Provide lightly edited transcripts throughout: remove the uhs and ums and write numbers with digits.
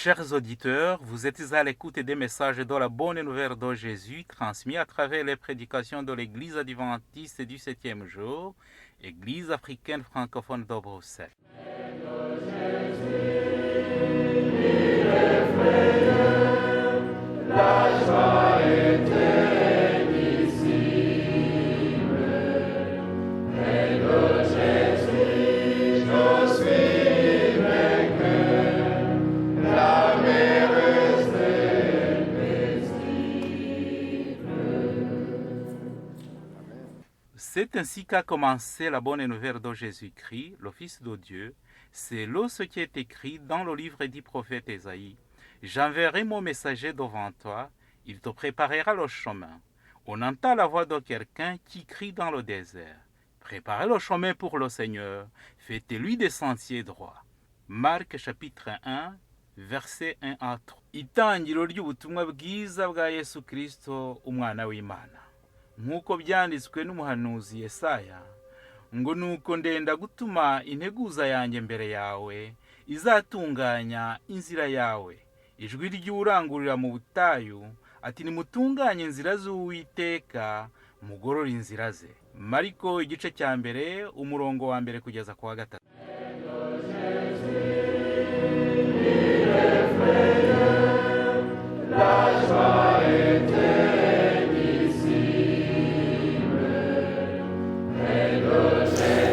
Chers auditeurs, vous êtes à l'écoute des messages de la bonne nouvelle de Jésus transmis à travers les prédications de l'Église adventiste du 7e jour, Église africaine francophone de Bruxelles. C'est ainsi qu'a commencé la bonne nouvelle de Jésus-Christ, le Fils de Dieu. C'est là ce qui est écrit dans le livre du prophète Ésaïe. J'enverrai mon messager devant toi, il te préparera le chemin. On entend la voix de quelqu'un qui crie dans le désert. Préparez le chemin pour le Seigneur, faites-lui des sentiers droits. Marc chapitre 1, verset 1 à 3. Itangiro ry'ubutumwa bwiza bwa Yesu Kristo, umwana w'Imana. Nk'uko byanditswe n'umuhanuzi Yesaya, ngo nuko ndenda gutuma integuza yanjye mbere yawe, izatunganya inzira yawe. Ijwi ry'urangurira mu butayu, ati nimutunganye inzira z'Uwiteka, mugorore inzira ze. Mariko igice cya mbere, umurongo wa mbere kugeza ku wa gatatu.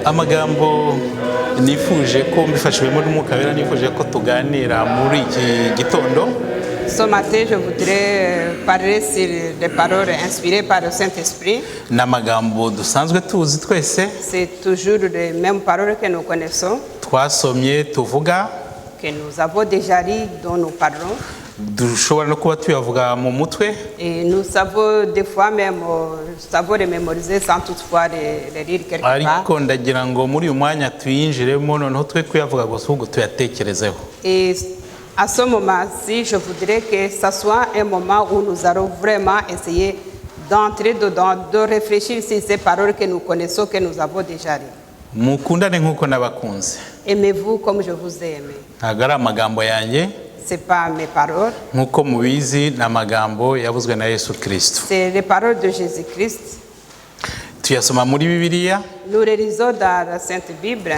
Amagambo nifuje ko mbifashijwemo n'Umwuka Wera nifuje ko tuganira muri iki gitondo. Ce matin, je voudrais parler sur des paroles inspirées par le Saint-Esprit. N'amagambo dusanzwe tuzi twese. C'est toujours les mêmes paroles que nous connaissons, Twasomye tuvuga, que nous avons déjà lues, dont nous parlons. dushobora no kuba tuyavuga mu mutwe. Et nous savons des fois même, savons les mémoriser sans toutefois les lire quelque part. Ariko ndagira ngo muri uyu mwanya tuyinjiremo noneho twe kuyavuga gusa ahubwo tuyatekerezeho. Et à ce moment-ci, je voudrais que ce soit un moment où nous allons vraiment essayer d'entrer dedans, de réfléchir sur ces paroles que nous connaissons, que nous avons déjà lues. Mukundane nk'uko nabakunze. Aimez-vous comme je vous ai aimé. Ntabwo ari amagambo yanjye, Ce n'est pas mes paroles, nk'uko mubizi ni amagambo yavuzwe na Yesu Kristo. c'est les paroles de Jésus-Christ. Tuyasoma muri Bibiliya. Nous les lisons dans la Sainte Bible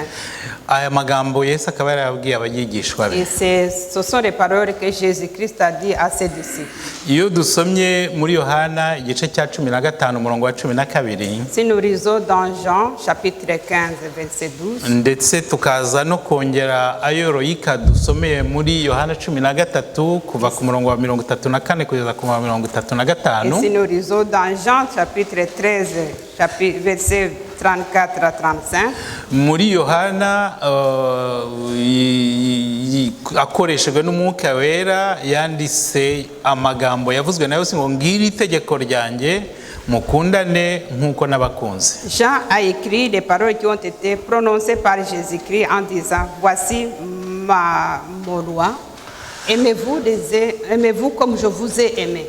Aya magambo Yesu akaba yarabwiye abigishwa be. et ce sont les paroles que Jésus-Christ a dit à ses disciples. Iyo dusomye muri Yohana igice cya 15 umurongo wa 12, Si nous lisons dans Jean chapitre 15 verset 12, ndetse tukaza no kongera ayo Royika dusomeye muri Yohana 13 kuva ku murongo wa 34 kugeza ku wa et si 35, nous lisons dans Jean chapitre 13 verset 34 à 35, muri Yohana akoreshejwe n'Umwuka Wera yanditse amagambo yavuzwe na Yesu ngo ngiri itegeko ryanjye mukundane nk'uko nabakunze. Jean a écrit des paroles qui ont été prononcées par Jésus-Christ en disant: voici mon loi, aimez-vous comme je vous ai aimé.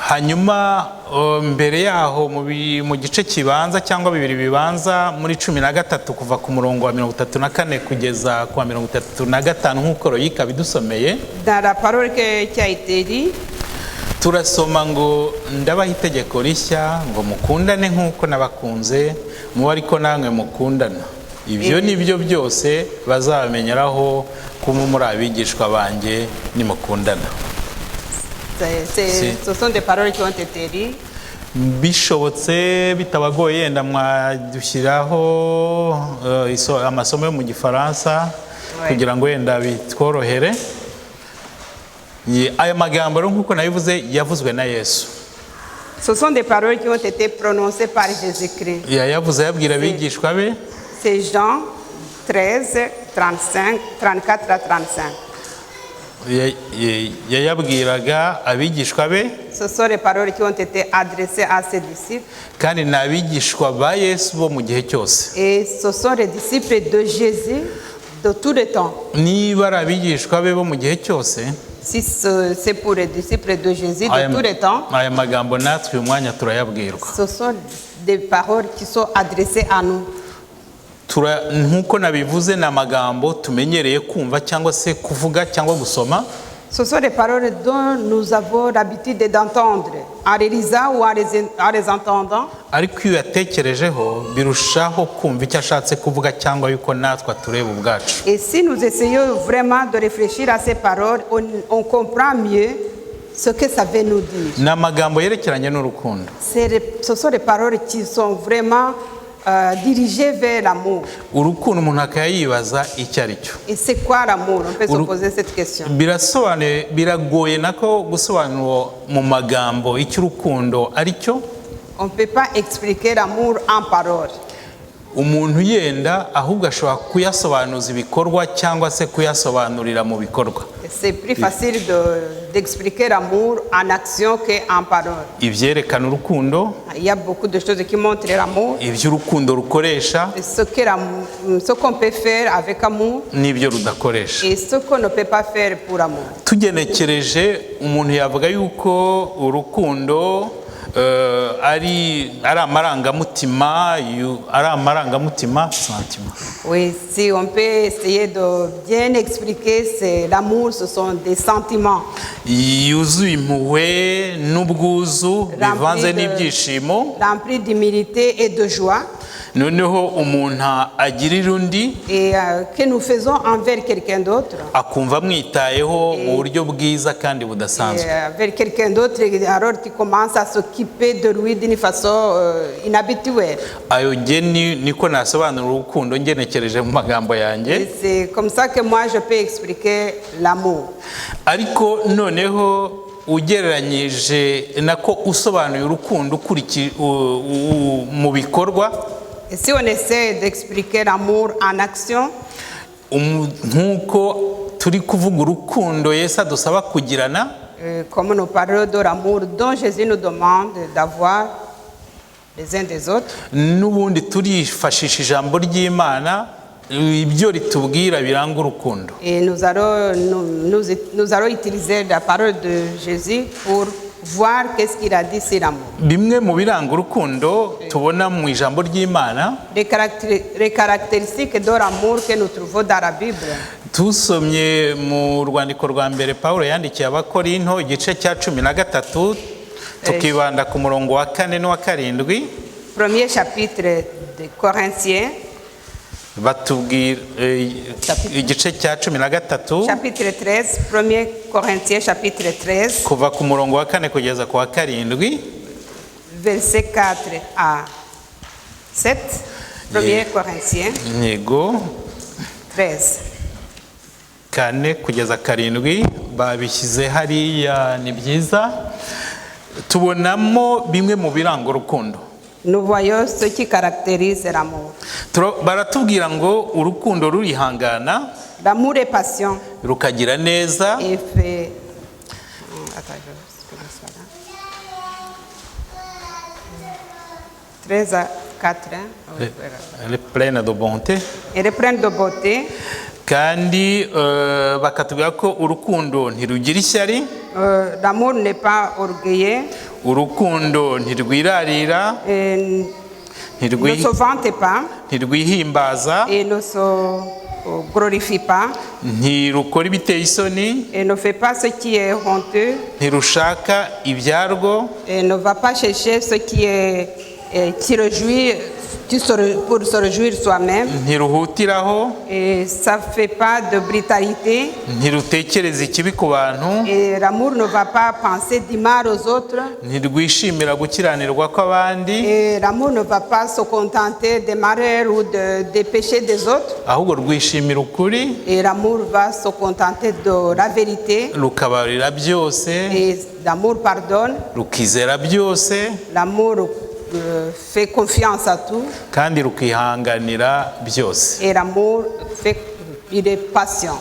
Hanyuma mbere yaho mu gice kibanza cyangwa bibiri bibanza muri 13 kuva ku murongo wa 34 kugeza ku wa 35 nk'uko Royika bidusomeye, Dans la parole qui a été lue, turasoma ngo ndabaha itegeko rishya ngo mukundane nk'uko nabakunze, muba ariko namwe mukundana. Ibyo nibyo byose bazabamenyeraho kuba muri abigishwa banjye nimukundana. ce sont des paroles qui ont été lues. Bishobotse bitabagoye yenda mwadushyiraho amasomo yo mu Gifaransa kugira ngo yenda bitworohere. Aya magambo rero nk'uko nabivuze yavuzwe na Yesu. Ce sont des paroles qui ont été prononcées par Jésus-Christ. Yavuze yabwira abigishwa be. C'est Jean 13, 34 à 35. Yayabwiraga abigishwa be. Ce sont les paroles qui ont été adressées à ses disciples. Kandi ni abigishwa ba Yesu bo mu gihe cyose. Et ce sont les disciples de Jésus de tout le temps. Niba ari abigishwa be bo mu gihe cyose, Si c'est pour les disciples de Jésus de tout le temps, aya magambo natwe uyu mwanya turayabwirwa. ce sont des paroles qui sont adressées à nous. Nkuko nabivuze na magambo tumenyereye kumva cyangwa se kuvuga cyangwa gusoma. Ce sont des paroles dont nous avons l'habitude d'entendre en les lisant ou en les entendant. ariko iyo yatekerejeho birushaho kumva icyo ashatse kuvuga cyangwa yuko natwe tureba ubwacu. Et si nous essayons vraiment de réfléchir à ces paroles, on comprend mieux ce que ça veut nous dire. Ni amagambo yerekeranye n'urukundo. Ce sont des paroles qui sont vraiment dirigées vers l'amour. Urukundo umuntu akayibaza icyo ari cyo. Et c'est quoi l'amour? On peut se poser cette question. Birasobanuye, biragoye nako gusobanura mu magambo icyo urukundo ari cyo. On ne peut pas expliquer l'amour en paroles. Umuntu yenda ahubwo ashobora kuyasobanuza ibikorwa cyangwa se kuyasobanurira mu bikorwa. C'est plus facile d'expliquer l'amour en action qu'en paroles. Ibyerekana urukundo, Il y a beaucoup de choses qui montrent l'amour. ibyo urukundo rukoresha Ce qu'on peut faire avec amour n'ibyo rudakoresha. et ce qu'on ne peut pas faire pour amour. Tugenekereje umuntu yavuga yuko urukundo ari amarangamutima, sentiment. Oui, si on peut essayer de bien expliquer, c'est l'amour, ce sont des sentiments Yuzuye impuhwe n'ubwuzu bivanze n'ibyishimo, remplis d'humilité et de joie, noneho umuntu agirira undi et que nous faisons envers quelqu'un d'autre. akumva amwitayeho mu buryo bwiza kandi Et budasanzwe. avec quelqu'un d'autre, alors qui commence à s'occuper de lui d'une façon inhabituelle. Ayo geni niko nasobanura urukundo ngenekereje mu magambo yanjye. Et c'est comme ça que moi je peux expliquer l'amour. Ariko noneho ugereranyije nako usobanuye urukundo mu bikorwa, Et si on essaie d'expliquer l'amour en action, nk'uko turi kuvuga urukundo Yesu adusaba kugirana, comme nous parlons de l'amour dont Jésus nous demande d'avoir les uns des autres, n'ubundi turifashisha ijambo ry'Imana ibyo ritubwira biranga urukundo. et nous allons utiliser la parole de Jésus pour voir qu'est-ce qu'il a dit sur l'amour. Bimwe mu biranga urukundo tubona mu ijambo ry'Imana, Les caractéristiques de l'amour que nous trouvons dans la Bible. tusomye mu rwandiko rwa mbere Pawulo yandikiye Abakorinto igice cya 13 tukibanda ku murongo wa 4 n'uwa 7. Premier chapitre de Corinthiens, batubwira igice cya 13 chapitre 13, 1er Corinthiens chapitre 13, kuva ku murongo wa 4 kugeza ku wa 7. verset 4 à 7. 1er Corinthiens Yego 13. 4 kugeza 7 babishyize hariya, ni byiza. Tubonamo bimwe mu biranga urukundo. Nous voyons ce qui caractérise l'amour. Baratubwira ngo urukundo rurihangana, L'amour est patient rukagira neza, et fait... Attends, je commence là. 13 à 4. elle est pleine de bonté, Elle est pleine de beauté. kandi bakatubwira ko urukundo ntirugira ishyari, L'amour n'est pas orgueilleux, urukundo ntirwirarira, et ne se vante pas ntirwihimbaza, et ne se glorifie pas ntirukora ibiteye isoni, et ne fait pas ce qui est honteux ntirushaka ibyarwo, et ne va pas chercher ce qui réjouit pour se réjouir soi-même, ntiruhutiraho, et ça ne fait pas de brutalité, ntirutekereza ikibi ku bantu, et l'amour ne va pas penser du mal aux autres, ntirwishimira gukiranirwa kw'abandi, et l'amour ne va pas se contenter des malheurs ou des péchés des autres, ahubwo rwishimira ukuri, et l'amour va se contenter de la vérité, rukabarira byose, et l'amour pardonne, rukizera byose, l'amour fait confiance à tout, kandi rukihanganira byose. et l'amour il est patient.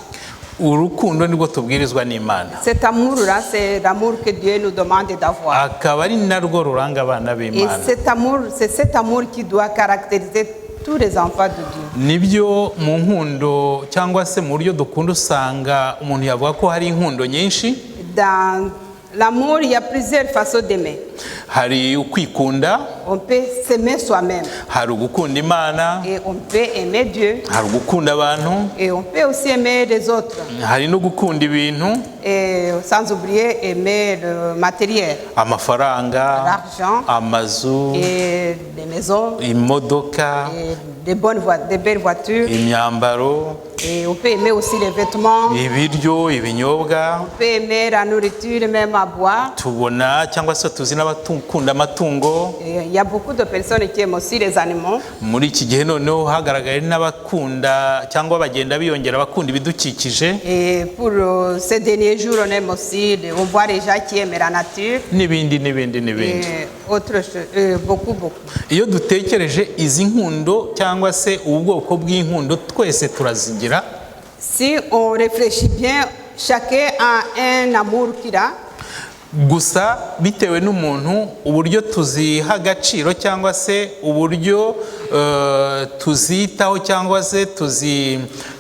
Urukundo nibwo tubwirizwa n'Imana, Cet amour-là, c'est l'amour que Dieu nous demande d'avoir. akaba ari narwo ruranga abana Et b'Imana. c'est cet amour qui doit caractériser tous les enfants de Dieu. Nibyo mu nkundo cyangwa se mu buryo dukunda usanga umuntu yavuga ko hari inkundo nyinshi. Dans l'amour, il y a plusieurs façons d'aimer. hari ukwikunda, on peut s'aimer soi-même. hari ugukunda Imana, Et on peut aimer Dieu. hari ugukunda abantu, Et on peut aussi aimer les autres. hari no gukunda ibintu, Et sans oublier aimer le matériel, amafaranga, l'argent, amazu, et des maisons, imodoka, et des belles voitures. imyambaro, Et on peut aimer aussi les vêtements. ibiryo, ibinyobwa. On peut aimer la nourriture, même à boire. Tubona cyangwa se tuzi n'abakunda amatungo. Et il y a beaucoup de personnes qui aiment aussi les animaux. Muri iki gihe noneho hagaragaye n'abakunda cyangwa bagenda biyongera abakunda ibidukikije Et pour ces derniers jours, on aime aussi, on voit les gens qui aiment la nature. n'ibindi. Et autre chose, beaucoup. Iyo dutekereje izi nkundo cyangwa se ubwoko bw'inkundo twese turazigira. Si on réfléchit bien, chacun a un amour qu'il a. Gusa bitewe n'umuntu uburyo tuziha agaciro cyangwa se uburyo tuzitaho cyangwa se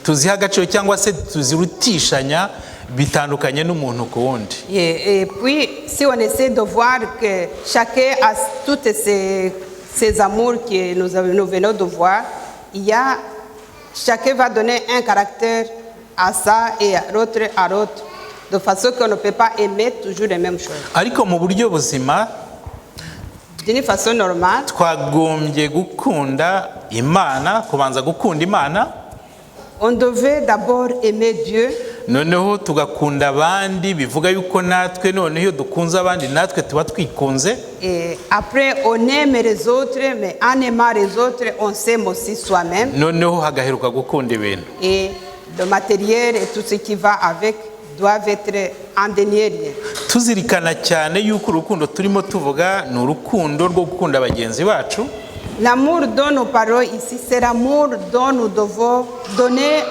tuziha agaciro cyangwa se tuzirutishanya bitandukanye n'umuntu ku wundi. Et puis, si on essaie de voir que chacun a toutes ces amours que nous venons de voir, chacun va donner un caractère à ça et à l'autre, de façon qu'on ne peut pas aimer toujours les mêmes choses. Ariko mu buryo buzima D'une façon normale, twagombye gukunda Imana, kubanza gukunda Imana, on devait d'abord aimer Dieu. noneho tugakunda abandi, bivuga yuko natwe noneho iyo dukunze abandi natwe tuba twikunze. Et après, on aime les autres, mais en aimant les autres, on s'aime aussi soi-même. Noneho hagaheruka gukunda ibintu. Et le matériel et tout ce qui va avec doivent être en dernier lieu. Tuzirikana cyane yuko urukundo turimo tuvuga ni urukundo rwo gukunda bagenzi bacu. L'amour dont nous parlons ici, c'est l'amour dont nous devons donner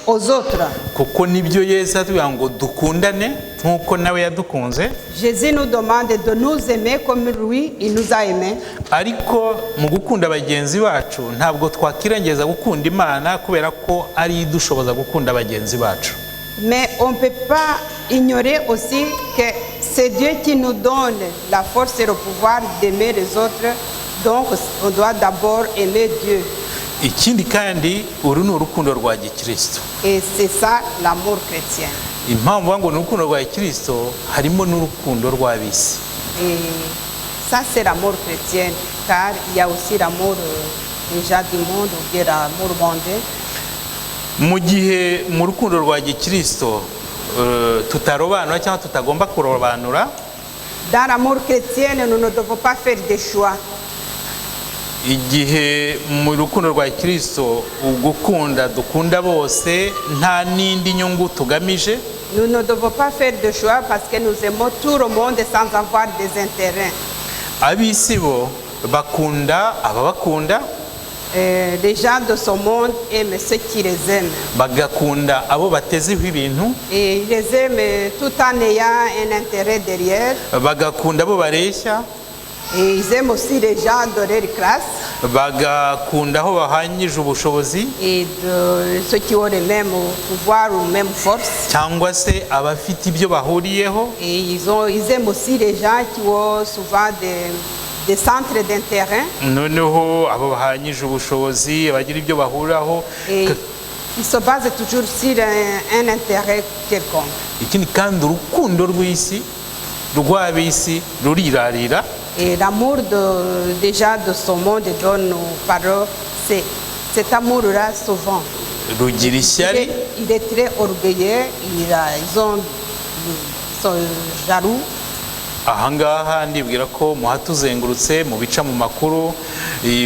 aux autres. Kuko nibyo Yesu atubwira ngo dukundane nkuko nawe yadukunze. Jésus nous demande de nous aimer comme lui, il nous a aimés. Ariko mu gukunda bagenzi bacu ntabwo twakirengeza gukunda Imana kubera ko ari idushoboza gukunda bagenzi bacu. Mais on ne peut pas ignorer aussi que c'est Dieu qui nous donne la force et le pouvoir d'aimer les autres. Donc on doit d'abord aimer Dieu. Ikindi kandi uru ni urukundo rwa Gikristo. Et c'est ça l'amour chrétien. Impamvu ngo ni urukundo rwa Gikristo harimo n'urukundo rw'abisi. Et ça c'est l'amour chrétien, car il y a aussi l'amour déjà du monde ou bien l'amour mondain. Mu gihe mu rukundo rwa Gikristo tutarobanura cyangwa tutagomba kurobanura. Dans l'amour chrétien, nous ne devons pas faire des choix. Igihe mu rukundo rwa Kristo ugukunda dukunda bose nta nindi nyungu tugamije. Nous ne devons pas faire de choix parce que nous aimons tout le monde sans avoir des intérêts. Abisi bo bakunda ababakunda. Les gens de ce monde aiment ceux qui les aiment. Bagakunda abo batezeho ibintu. Et ils les aiment tout en ayant un intérêt derrière. Bagakunda abo bareshya. Et ils aiment aussi les gens de leur classe. Bagakunda aho bahanyije ubushobozi. Et de ceux qui ont le même pouvoir ou même force. Cyangwa se abafite ibyo bahuriyeho. Et ils aiment aussi les gens qui ont souvent des centres d'intérêt. Noneho abo bahanyije ubushobozi abagira ibyo bahuriraho. Et ils se basent toujours sur un intérêt quelconque. Ikindi kandi urukundo rw'isi rw'abisi rurirarira. Et l'amour déjà de ce monde dont nous parlons, c'est cet amour-là souvent. Il est très orgueilleux, ils sont jaloux. Ahangaha ndibwira ko muhatuzengurutse mu bica mu makuru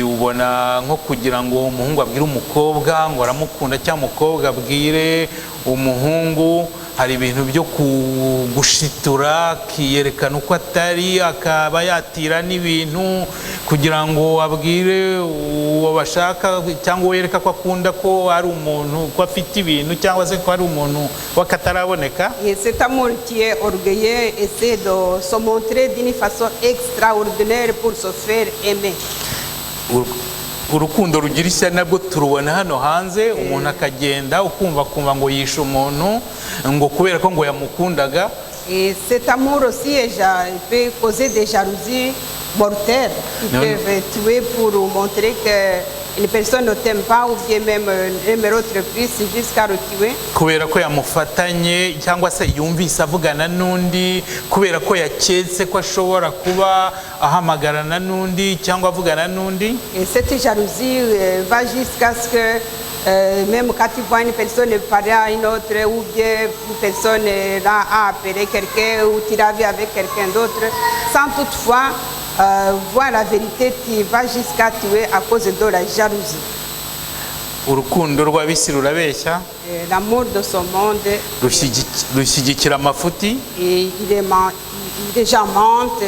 ubona nko kugira ngo umuhungu abwire umukobwa ngo aramukunda cyangwa umukobwa abwire umuhungu hari ibintu byo gushitura kiyerekana uko atari akaba yatira n'ibintu kugira ngo abwire uwo bashaka cyangwa yereka ko akunda ko ari umuntu ko afite ibintu cyangwa se ko ari umuntu wakataraboneka. Et cet amour qui est orgueilleux essaie de se montrer d'une façon extraordinaire pour se faire aimer. Urukundo rugira ishyari nabwo turubona hano hanze umuntu akagenda ukumva ngo yishe umuntu ngo kubera ko ngo yamukundaga. Et cet amour aussi peut causer des jalousies mortels qui Non. peuvent tuer pour montrer qu'une personne ne t'aime pas ou bien même aimer autre plus jusqu'à le tuer. kubera ko yamufatanye cyangwa se yumvise avugana n'undi, kubera ko yaketse ko ashobora kuba ahamagarana n'undi cyangwa avugana n'undi. Et cette jalousie va jusqu'à ce que même quand tu vois une personne parler à une autre ou bien une personne là a appelé quelqu'un ou tu l'as vu avec quelqu'un d'autre, sans toutefois voir la vérité, tu vas jusqu'à tuer à cause de la jalousie. Urukundo rw'abisi rurabeshya, Et l'amour de ce monde, rushyigikira amafuti, et les gens mentent,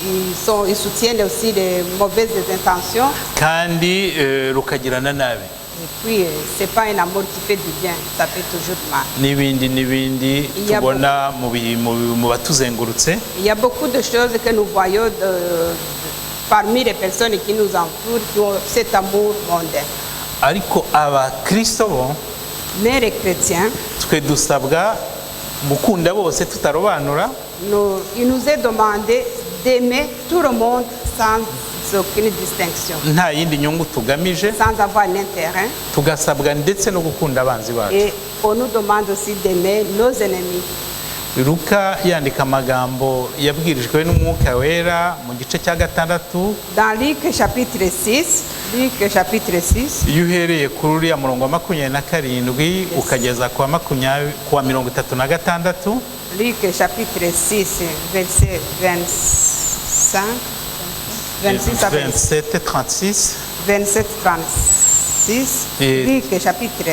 ils soutiennent aussi les mauvaises intentions. kandi rukagirana nabi. Et puis, ce n'est pas un amour qui fait du bien, ça fait toujours mal. n'ibindi Il y a tubona mu batuzengurutse. Il y a beaucoup de choses que nous voyons parmi les personnes qui nous entourent qui ont cet amour mondain. Ariko abakristo bo Mais les chrétiens, twe dusabwa gukunda bose tutarobanura, il nous est demandé d'aimer tout le monde sans aucune distinction, nta yindi nyungu tugamije, sans avoir un intérêt. tugasabwa ndetse no gukunda abanzi bacu. Et on nous demande aussi d'aimer nos ennemis. Luka yandika amagambo yabwirijwe n'umwuka wera mu gice cya 6. Dans Luc chapitre 6, iyo uhereye kuri uriya murongo wa 27 ukageza ku wa 36. Luc chapitre 6, verset 25, 26 à 27 36 27, 36. Et- Luc chapitre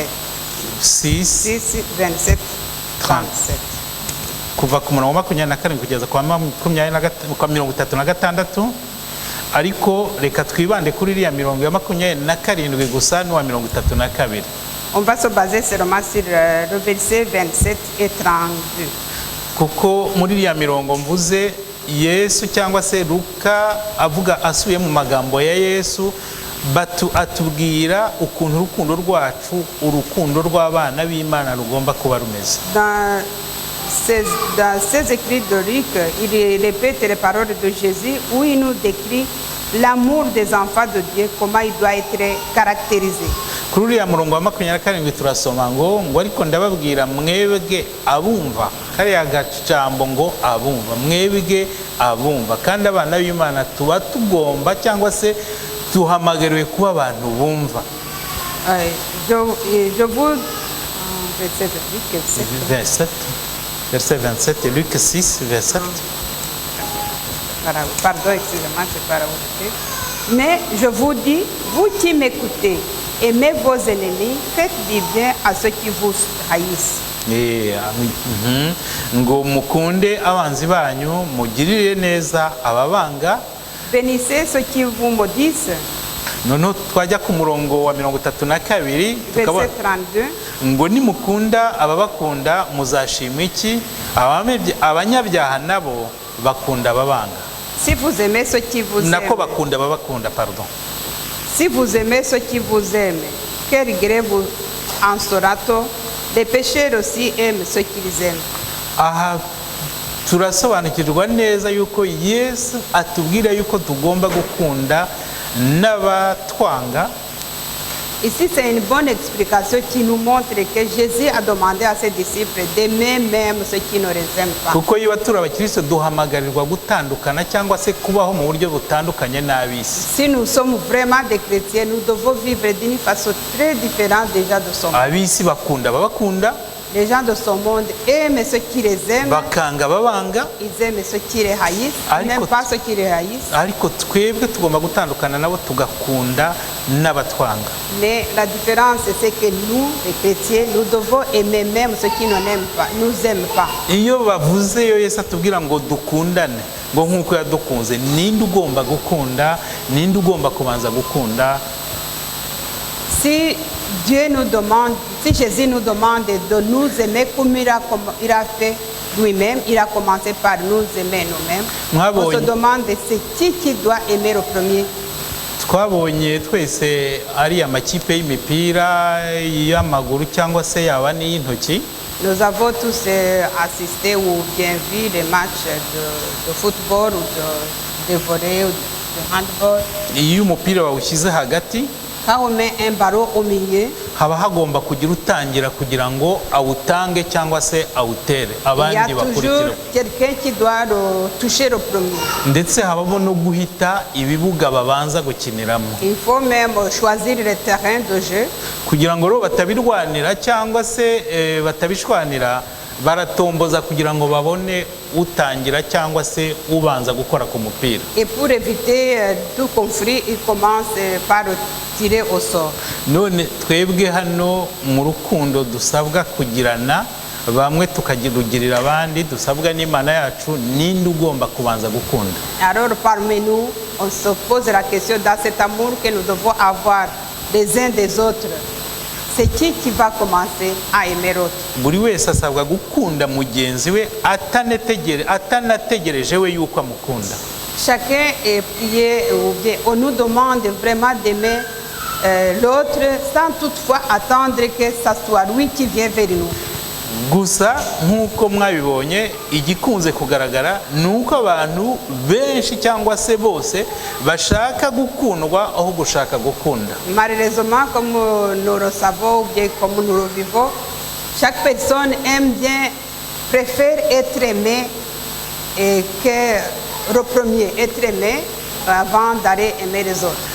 6 6, 27, 37. kuva ku murongo wa 27 kugeza ku wa 36. Ariko reka twibande kuri iriya mirongo ya 27 gusa n'uwa 32. On va se baser seulement sur le verset 27 et 32. Kuko muri iriya mirongo mvuze, Yesu cyangwa se Luka avuga asuye mu magambo ya Yesu, atubwira ukuntu urukundo rwacu, urukundo rw'abana b'Imana rugomba kuba rumeze. Dans ces écrits de Luc, il répète les paroles de Jésus où il nous décrit l'amour des enfants de Dieu, comment il doit être caractérisé. Kuri uriya murongo wa 27 turasoma ngo ariko ndababwira mwebwe abumva, kariya gacambo ngo abumva, mwebwe abumva, kandi abana b'Imana tuba tugomba cyangwa se duhamagariwe kuba abantu bumva. Je vous... Verset 27, Luc 6, verset 7. Pardon, excusez-moi, c'est pas la vérité. Mais je vous dis, vous qui m'écoutez, aimez vos ennemis, faites du bien à ceux qui vous haïssent. Ngo mukunde abanzi banyu, mugirire neza ababanga. Bénissez ceux qui vous maudissent. Noneho twajya ku murongo wa 32 Verset 32. ngo nimukunda ababakunda muzashima iki? Abanyabyaha nabo bakunda ababanga. Si vous aimez ceux qui vous aiment, Nako bakunda ababakunda, pardon. si vous aimez ceux qui vous aiment, quel gré vous en sera-t-on? Les pécheurs aussi aiment ceux qu'ils aiment. Aha turasobanukirwa neza yuko Yesu atubwira yuko tugomba gukunda n'abatwanga. Ici, c'est une bonne explication qui nous montre que Jésus a demandé à ses disciples d'aimer même ceux qui ne les aiment pas. Kuko iyo turi abakristo duhamagarirwa gutandukana cyangwa se kubaho mu buryo butandukanye n'ab'isi. Si nous sommes vraiment des chrétiens, nous devons vivre d'une façon très différente déjà de son monde. Ab'isi bakunda ababakunda, Les gens de ce monde aiment ceux qui les aiment, bakanga ababanga, ils aiment ceux qui les haïssent, ils Ariko- n'aiment pas ceux qui les haïssent. ariko twebwe tugomba gutandukana nabo tugakunda n'abatwanga. Mais la différence, c'est que nous, les chrétiens, nous devons aimer même ceux qui nous aiment pas. Iyo bavuze yo Yesu atubwira ngo dukundane, ngo nk'uko yadukunze, ninde ugomba gukunda, ninde ugomba kubanza gukunda? Si Dieu nous demande, si Jésus nous demande de nous aimer comme il a fait lui-même, il a commencé par nous aimer nous-mêmes. On se demande c'est qui doit aimer le premier. Twabonye twese ari amakipe y'imipira y'amaguru cyangwa se yaba n'iy'intoki. Nous avons tous assisté ou bien vu les matchs de football ou de volley ou de handball. iyo umupira wawushyize hagati Quand on met un ballon au milieu, haba hagomba kugira utangira kugira ngo awutange cyangwa se awutere il y a abandi toujours bakurikira, quelqu'un qui doit le toucher le premier. ndetse habamo no guhita ibibuga babanza gukiniramo Il faut même choisir le terrain de jeu. kugira ngo rero batabirwanira cyangwa se batabishwanira, baratomboza kugira ngo babone utangira cyangwa se ubanza gukora ku mupira. Et pour éviter tout conflit, il commence par tirer au sort. None twebwe hano mu rukundo dusabwa kugirana, bamwe tukagirugirira abandi, dusabwa n'Imana yacu, ninde ugomba kubanza gukunda. Alors parmi nous, on se pose la question dans cet amour que nous devons avoir les uns des autres. C'est qui va commencer à aimer l'autre? Buri wese asabwa gukunda mugenzi we atanategereje we yuko amukunda. Chacun est prié ou bien on nous demande vraiment d'aimer l'autre sans toutefois attendre que ça soit lui qui vient vers nous. Gusa nk'uko mwabibonye, igikunze kugaragara ni uko abantu benshi cyangwa se bose bashaka gukundwa aho gushaka gukunda. Malheureusement, comme nous le savons ou bien comme nous le vivons, chaque personne aime bien, préfère être aimé et que le premier être aimé avant d'aller aimer les autres.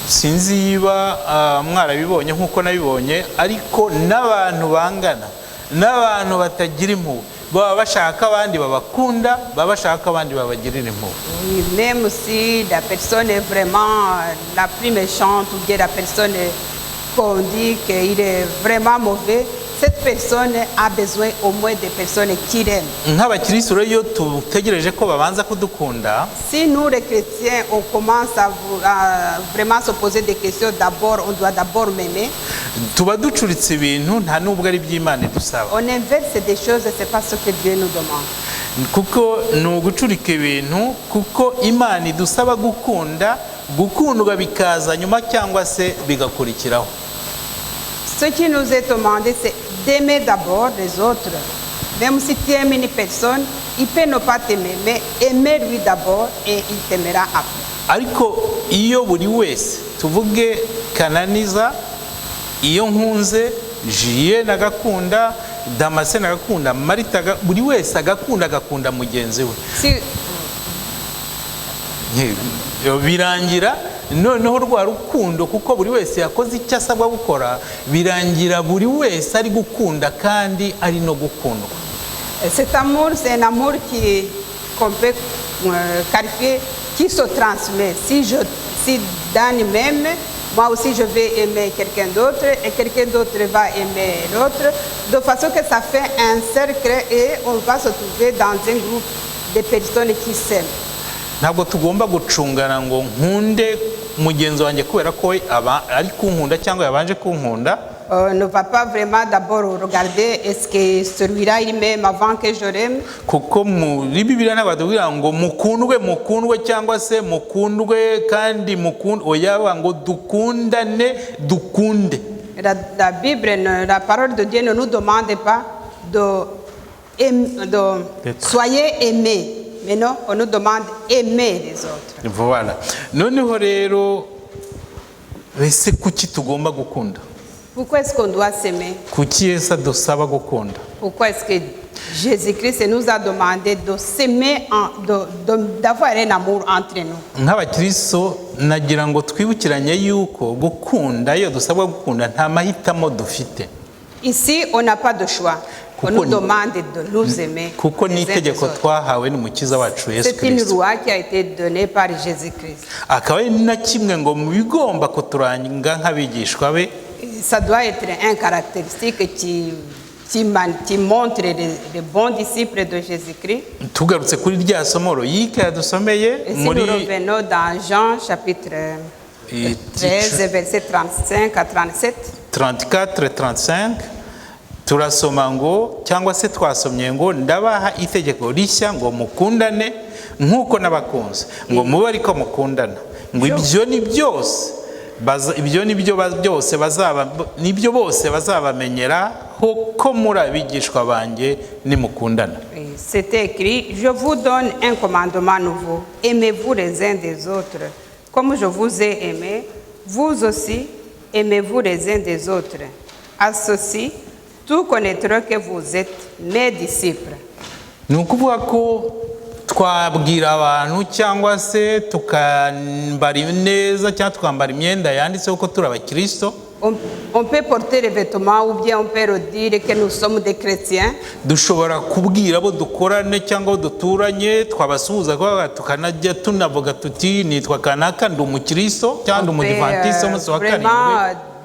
Sinzi yiba mwarabibonye nk'uko nabibonye, ariko n'abantu bangana, n'abantu batagira impuhwe baba bashaka abandi babakunda, baba bashaka abandi babagirira impuhwe. Oui, même si la personne est vraiment la plus méchante ou bien la personne qu'on dit qu'il est vraiment mauvais, cette personne a besoin au moins de personnes qui l'aiment. Nk'abakristo rero iyo tutegereje ko babanza kudukunda, Si nous les chrétiens on commence à vraiment se poser des questions, d'abord on doit d'abord m'aimer. tuba ducuritse ibintu nta nubwo ari by'Imana idusaba, On inverse des choses et c'est pas ce que Dieu nous demande. kuko ni ugucurika ibintu, kuko Imana idusaba gukundwa bikaza nyuma cyangwa se bigakurikiraho. Ce qui nous est demandé, c'est d'aimer d'abord les autres. Même si tu aimes une personne, il peut ne pas t'aimer, mais aimer lui d'abord et il t'aimera après. Ariko iyo buri wese, tuvuge Kananiza, iyo nkunze Julien agakunda, Damascene agakunda, Marita, buri wese agakunda mugenzi we, Si, birangira noneho rwa rukundo, kuko buri wese yakoze icyo asabwa gukora, birangira buri wese ari gukunda kandi ari no gukundwa. cet amour, c'est un amour qu'on peut qualifier, qui se transmet. Si Dan m'aime, moi aussi je vais aimer quelqu'un d'autre et quelqu'un d'autre va aimer l'autre, de façon que ça fait un cercle et on va se trouver dans un groupe de personnes qui s'aiment. Ntabwo tugomba gucungana ngo nkunde mugenzi wanjye kubera ko ari kunkunda cyangwa yabanje kunkunda. On ne va pas vraiment d'abord regarder est-ce que celui-là il m'aime avant que je l'aime. Kuko muri Bibiliya n'abadubwira ngo mukundwe cyangwa se mukundwe kandi oya ngo dukunde. La Bible, la parole de Dieu ne nous demande pas soyez aimés. Mais non, on nous demande aimer les autres. Voilà. Noneho rero ese kuki tugomba gukunda? Pourquoi est-ce qu'on doit s'aimer? Kuki Yesu adusaba gukunda? Pourquoi est-ce que Jésus-Christ nous a demandé de s'aimer, d'avoir un amour entre nous? Nk'abakristo nagira ngo twibukiranye yuko gukunda, iyo dusabwa gukunda nta mahitamo dufite. Ici, on n'a pas de choix. On nous demande de nous aimer. Kuko ni itegeko twahawe n'umukiza wacu Yesu C'est une Kristo. loi qui a été donnée par Jésus-Christ. Akaba ari na kimwe ngo mu bigomba kuturanga nk'abigishwa be. Ça doit être un caractéristique qui montre les bons disciples de Jésus-Christ. Tugarutse kuri rya somo Loïc yadusomeye Et si nous revenons dans Jean chapitre 13, verset 35 à 37. 34-35 turasoma ngo, cyangwa se twasomye ngo, ndabaha itegeko rishya ngo mukundane nk'uko n'abakunze, ngo mube ariko mukundana, ngo ibyo ni byose ibyo nibyo byose bose bazabamenyeraho ko muri abigishwa banjye nimukundana. C'est écrit, je vous donne un commandement nouveau, aimez-vous les uns des autres. Comme je vous ai aimé, vous aussi aimez-vous les uns des autres. À ceci, tout connaîtront que vous êtes mes disciples. Ni ukuvuga ko twabwira abantu cyangwa se tukambara neza cyangwa tukambara imyenda yanditseho ko turi abakristo. On peut porter les vêtements ou bien on peut dire que nous sommes des chrétiens. Dushobora kubwira abo dukorane cyangwa abo duturanye twabasuhuza tukanajya tunavuga tuti nitwa kanaka ndi umukristo cyangwa ndi umudivantiste umunsi wa karindwi.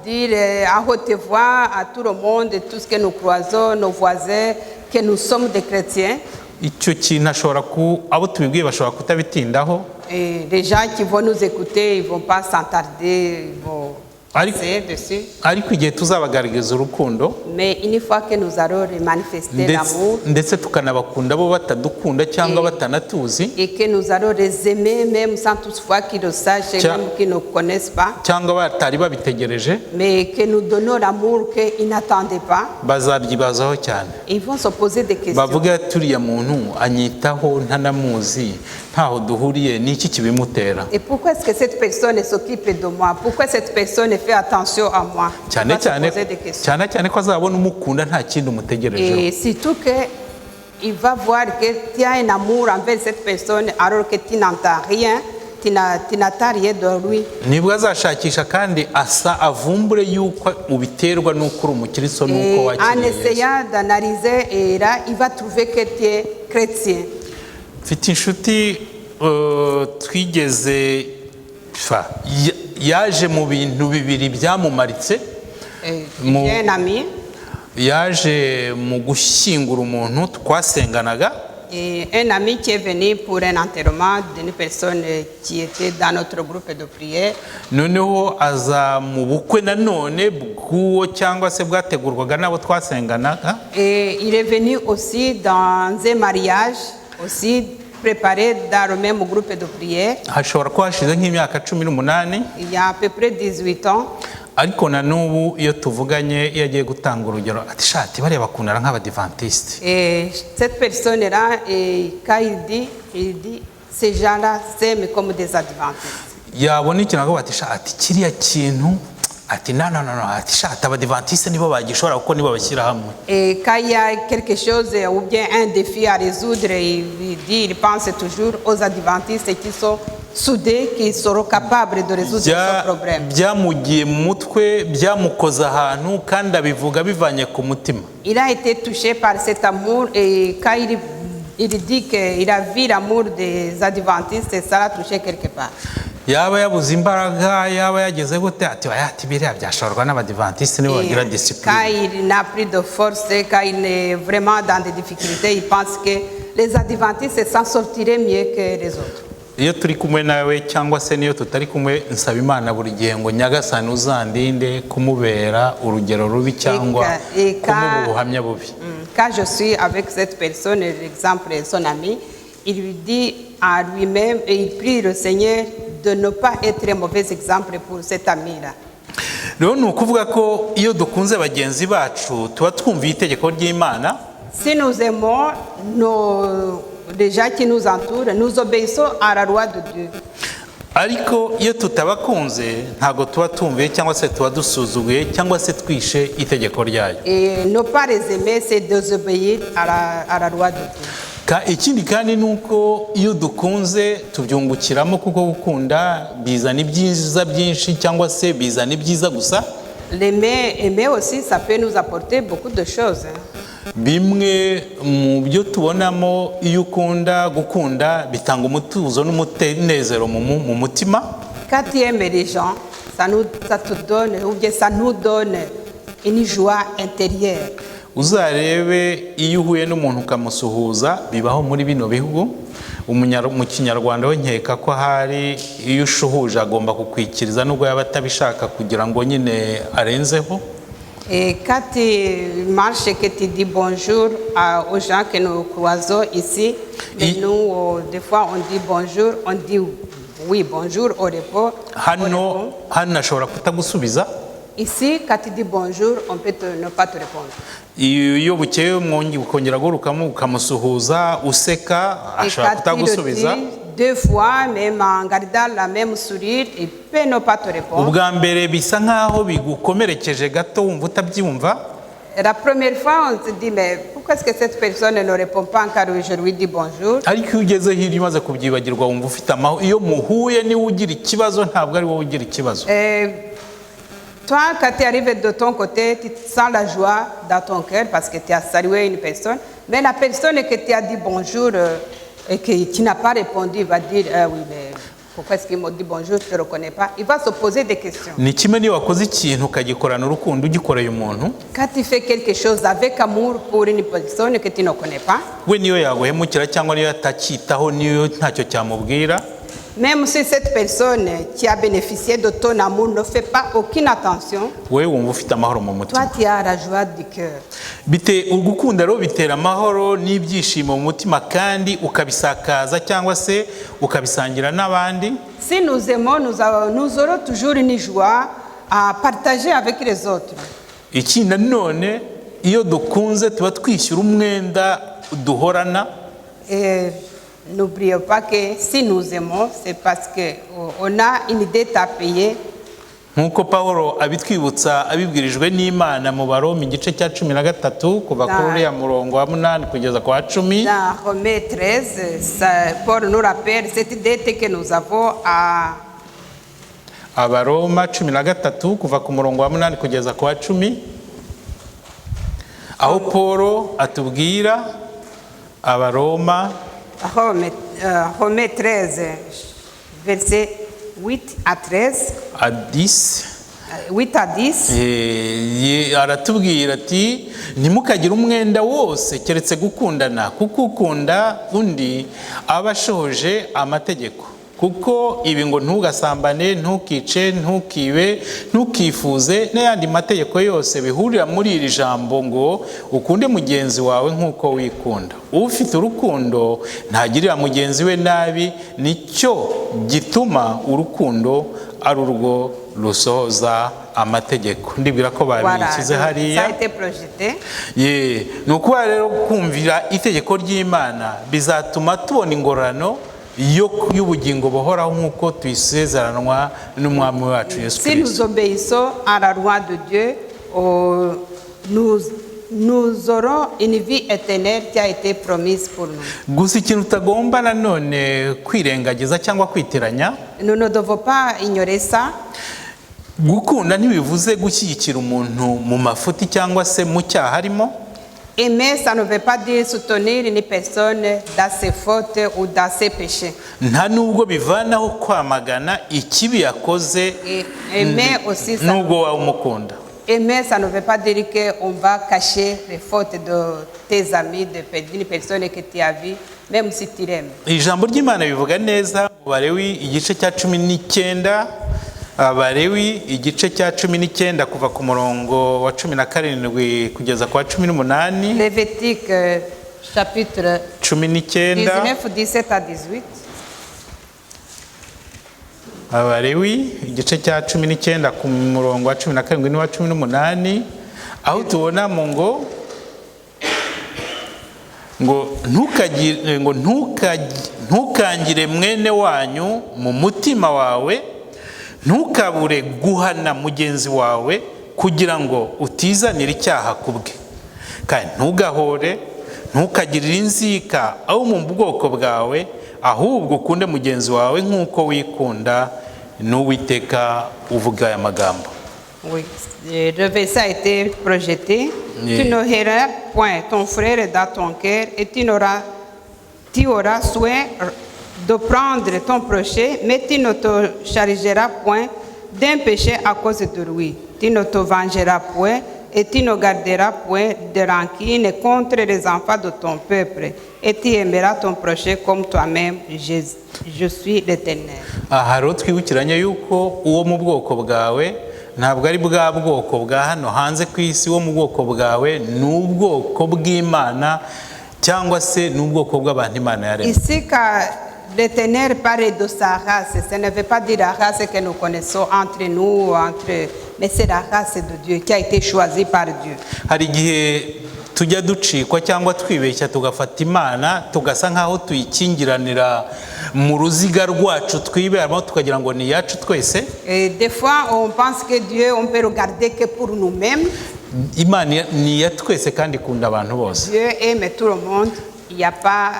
Dire à haute voix à tout le monde, tout ce que nous croisons, nos voisins, que nous sommes des chrétiens. Icyo kintu ashobora abo tubibwiye bashobora kutabitindaho. Et les gens qui vont nous écouter, ils vont pas s'attarder, ils vont passer dessus. Ariko igihe tuzabagaragariza urukundo, mais une fois que nous allons manifester l'amour, ndetse tukanabakunda bo batadukunda cyangwa batanatuzi, et que nous allons les aimer même sans toutefois qu'ils le sachent, même qu'ils ne connaissent pas, cyangwa batari babitegereje, mais que nous donnons l'amour qu'ils n'attendaient pas, bazabyibazaho cyane. Ils vont se poser des questions. Bavuga turiya muntu anyitaho ntanamuzi ntaho duhuriye niki kibimutera. Et pourquoi est-ce que cette personne s'occupe de moi? Pourquoi cette personne fait attention à moi? cyane ko azabona umukunda nta kindi umutegerejeho. Et surtout que il va voir que tu as un amour envers cette personne alors que tu n'entends rien, tu n'attends rien de lui. Nibwo azashakisha kandi avumbure yuko ubiterwa n'uko uri umukristo n'uko wakiriye. En essayant d'analyser, et là il va trouver que tu es chrétien. Mfite inshuti twigeze yaje mu bintu bibiri byamumaritse. Un ami. Yaje mu gushyingura umuntu twasenganaga. Un ami qui est venu pour un enterrement d'une personne qui était dans notre groupe de prière. Noneho aza mu bukwe nanone bw'uwo cyangwa se bwategurwaga n'abo twasenganaga. Et il est venu aussi dans un mariage aussi préparé dans le même groupe de prière. Hashobora kuba hashize nk'imyaka 18. Il y a à peu près 18 ans. Ariko na n'ubu iyo tuvuganye iyo agiye gutanga urugero ati shati bariya bakundana nk'abadivantiste. Et cette personne là, quand il dit ces gens-là s'aiment comme des adventistes. Yabona ikintu ngo ati shati kiriya kintu ati no ati shati abadivantiste nibo bagishobora kuko nibo bashyira hamwe. Et quand il y a quelque chose ou bien un défi à résoudre, il pense toujours aux adventistes qui sont soudés, qui seront capables de résoudre ce problème. Byamugiye mu mutwe byamukoza ahantu kandi abivuga bivanye ku mutima. Il a été touché par cet amour et quand il dit qu'il a vu l'amour des adventistes, ça l'a touché quelque part. Yaba yabuze imbaraga yaba yageze gute ati biriya byashorwa n'abadivantiste nibo bagira discipline. Quand il n'a plus de force, quand il est vraiment dans des difficultés, il pense que les adventistes s'en sortiraient mieux que les autres. Iyo turi kumwe nawe cyangwa se niyo tutari kumwe nsaba Imana buri gihe ngo Nyagasani uzandinde kumubera urugero rubi cyangwa kumuha ubuhamya bubi. Quand je suis avec cette personne, l'exemple de son ami, il lui dit à lui-même et il prie le Seigneur de ne pas être un mauvais exemple pour cet ami-là. Rero ni ukuvuga ko iyo dukunze bagenzi bacu tuba twumviye itegeko ry'Imana. Si nous aimons les gens qui nous entourent, nous obéissons à la loi de Dieu. Ariko iyo tutabakunze ntago tuba tumviye cyangwa se tuba dusuzuguye cyangwa se twishe itegeko ryayo. Et ne pas les aimer, c'est désobéir à la loi de Dieu. Ikindi kandi nuko iyo dukunze tubyungukiramo kuko gukunda bizana ibyiza byinshi cyangwa se bizana ibyiza gusa. Aimer aussi, ça peut nous apporter beaucoup de choses. Bimwe mu byo tubonamo iyo ukunda gukunda bitanga umutuzo n'umunezero mu mutima. Quand tu aimes les gens, ça te donne ou bien ça nous donne une joie intérieure. Uzarebe iyo uhuye n'umuntu ukamusuhuza bibaho muri bino bihugu. Mu Kinyarwanda we nkeka ko hari iyo ushuhuje agomba kukwikiriza nubwo yaba atabishaka kugira ngo nyine arenzeho. Et quand tu marches et que tu dis bonjour aux gens que nous croisons ici, mais nous, des fois on dit bonjour, on dit oui, bonjour, au repos. hano ashobora kutagusubiza. Ici, quand tu dis bonjour, on peut ne pas te répondre. Iyo bukeye ukongera guhurukamo ukamusuhuza useka ashobora kutagusubiza. Deux fois, même en gardant la même sourire, il peut ne pas te répondre. Ubwa mbere bisa nkaho bigukomerekeje gato wumva utabyumva. La première fois, on se dit, mais pourquoi est-ce que cette personne ne répond pas encore aujourd'hui, dit bonjour? Ariko iyo ugeze hirya umaze kubyibagirwa wumva ufite amahoro. Iyo muhuye niwe ugira ikibazo, ntabwo ari wowe ugira ikibazo. Toi, quand tu arrives de ton côté, tu sens la joie dans ton cœur parce que tu as salué une personne. Mais la personne que tu as dit bonjour et que tu n'as pas répondu va dire, oui, mais pourquoi est-ce qu'il m'a dit bonjour, je ne le reconnais pas. Il va se poser des questions. Ni kimwe niyo wakoze ikintu ukagikorana urukundo ugikoreye umuntu. Quand tu fais quelque chose avec amour pour une personne que tu ne connais pas. We niyo yaguhemukira cyangwa niyo atacyitaho niyo ntacyo cyamubwira. Même si cette personne qui a bénéficié de ton amour ne fait pas aucune attention, we wumva ufite amahoro mu mutima. toi tu as la joie du cœur. Ugukunda rero bitera amahoro n'ibyishimo mu mutima kandi ukabisakaza cyangwa se ukabisangira n'abandi. Si nous aimons, nous aurons toujours une joie à partager avec les autres. Iki nanone iyo dukunze tuba twishyura umwenda duhorana. N'oubliez pas que si nous aimons, c'est parce qu'on a une dette à payer. Nkuko Pawulo abitwibutsa abibwirijwe n'Imana mu Baroma igice cya 13 kuva kuri uriya murongo wa 8 kugeza kwa 10. Dans Romains 13, Paul nous rappelle cette dette que nous avons à Abaroma 13 kuva ku murongo wa 8 kugeza kwa 10. Aho Paul atubwira Abaroma Romains 13, versets 8 à 13. À 10. 8 à 10. Aratubwira ati ntimukagire umwenda wose keretse gukundana kuko ukunda undi aba ashoje amategeko. Kuko ibi ngo ntugasambane, ntukice, ntukibe, ntukifuze n'ayandi mategeko yose bihurira muri iri jambo ngo ukunde mugenzi wawe nk'uko wikunda. Ufite urukundo ntagirira mugenzi we nabi, nicyo gituma urukundo ari urwo rusohoza amategeko. Ndibwira ko babishyize hariya. Nukuba rero kumvira itegeko ry'Imana bizatuma tubona ingororano y'ubugingo buhoraho nk'uko twisezeranwa n'umwami wacu Yesu Kristo. Si nous obéissons à la loi de Dieu, nous aurons une vie éternelle qui a été promise pour nous. Gusa ikintu utagomba nanone kwirengagiza cyangwa kwitiranya, nous ne devons pas ignorer ça. Gukunda ntibivuze gushyigikira umuntu mu mafuti cyangwa se mu cyaha arimo. Aimer, ça ne veut pas dire soutenir une personne dans ses fautes ou dans ses péchés. Nta nubwo bivanaho kwamagana ikibi yakoze. Aimer aussi, ça nubwo wamukunda. Aimer, ça ne veut pas dire qu'on va cacher les fautes de tes amis, d'une personne que tu as vue, même si tu l'aimes. Ijambo ry'Imana bivuga neza mu Balewi igice cya 19. Abalewi igice cya 19 kuva ku murongo wa 17 kugeza kwa 18. Lévitique chapitre 19 17 à 18. Abalewi igice cya 19 ku murongo wa 17 n'uwa 18 aho tubona mu ngo ntukangire mwene wanyu mu mutima wawe, ntukabure guhana mugenzi wawe kugira ngo utizanire icyaha kubwe, kandi ntugahore, ntukagirire inzika abo mu bwoko bwawe, ahubwo ukunde mugenzi wawe nk'uko wikunda. N'Uwiteka uvuga aya magambo. Oui, le verset a été projeté. Tu n'auras point ton frère dans ton cœur et tu auras soin de prendre ton prochain, mais tu ne te chargeras point d'un péché à cause de lui. Tu ne te vengeras point et tu ne garderas point de rancune contre les enfants de ton peuple. Et tu aimeras ton prochain comme toi-même. Je suis l'Éternel. Aha twibukiranye yuko uwo mu bwoko bwawe ntabwo ari bwa bwoko bwa hano hanze ku isi. Wo mu bwoko bwawe n'ubwoko bw'Imana cyangwa se n'ubwoko bw'abantu Imana yaremye. Ici, quand l'Éternel parle de sa race. Ce ne veut pas dire la race que nous connaissons entre nous, mais c'est la race de Dieu qui a été choisie par Dieu. hari igihe tujya ducikwa cyangwa twibeshya tugafata Imana tugasa nkaho tuyikingiranira mu ruziga rwacu twiberamo tukagira ngo ni iyacu twese. Et des fois, on pense que Dieu, on peut regarder que pour nous-mêmes. Imana ni iya twese kandi ikunda abantu bose. Dieu aime tout le monde. Il n'y a pas,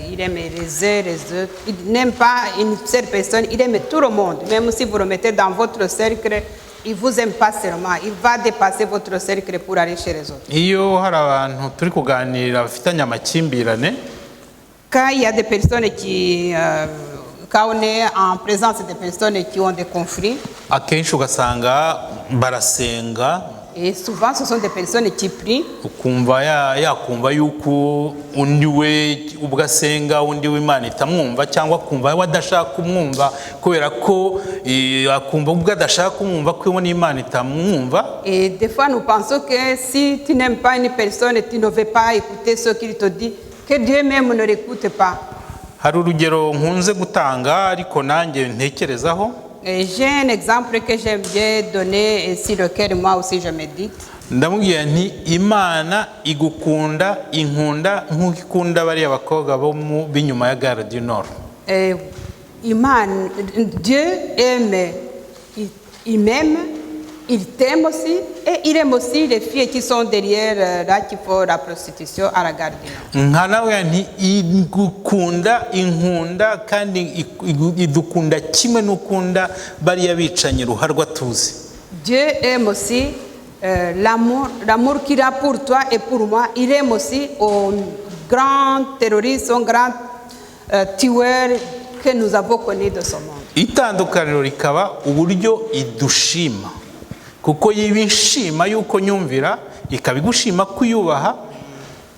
il aime les uns, les autres. Il n'aime pas une seule personne, il aime tout le monde. Même si vous le mettez dans votre cercle, il ne vous aime pas seulement. Il va dépasser votre cercle pour aller chez les autres. Iyo hari abantu turi kuganira bafitanye amakimbirane, Quand il y a des personnes qui, quand on est en présence de personnes qui ont des conflits, akenshi ugasanga barasenga, et souvent ce sont des personnes qui prient, ukumva yakumva yuko undi we ubwo asenga undi w'Imana itamwumva, cyangwa akumva we adashaka kumwumva kubera ko akumva ubwo adashaka kumwumva ko n'Imana itamwumva. et des fois nous pensons que si tu n'aimes pas une personne, tu ne veux pas écouter ce qu'il te dit, que Dieu même ne l'écoute pas. Hari urugero nkunze gutanga ariko nanjye ntekerezaho. Et j'ai un exemple que j'aime bien donner et sur lequel moi aussi je médite. Ndamubwira nti Imana igukunda inkunda nk'uko ikunda bariya bakobwa bo b'inyuma ya Gare du Nord. Dieu aime, il m'aime, il t'aime aussi, et il aime aussi les filles qui sont derrière là qui font la prostitution à la Gare du Nord. Nkanawe nti igukunda inkunda kandi idukunda kimwe n'ukunda bariya bicanyi ruharwa tuzi. Dieu aime aussi l'amour qu'il a pour toi et pour moi. Il aime aussi aux grands terroristes, aux grands tueurs que nous avons connus de ce monde. Itandukaniro rikaba uburyo idushima, kuko yibishima yuko nyumvira, ikabigushima kuyubaha,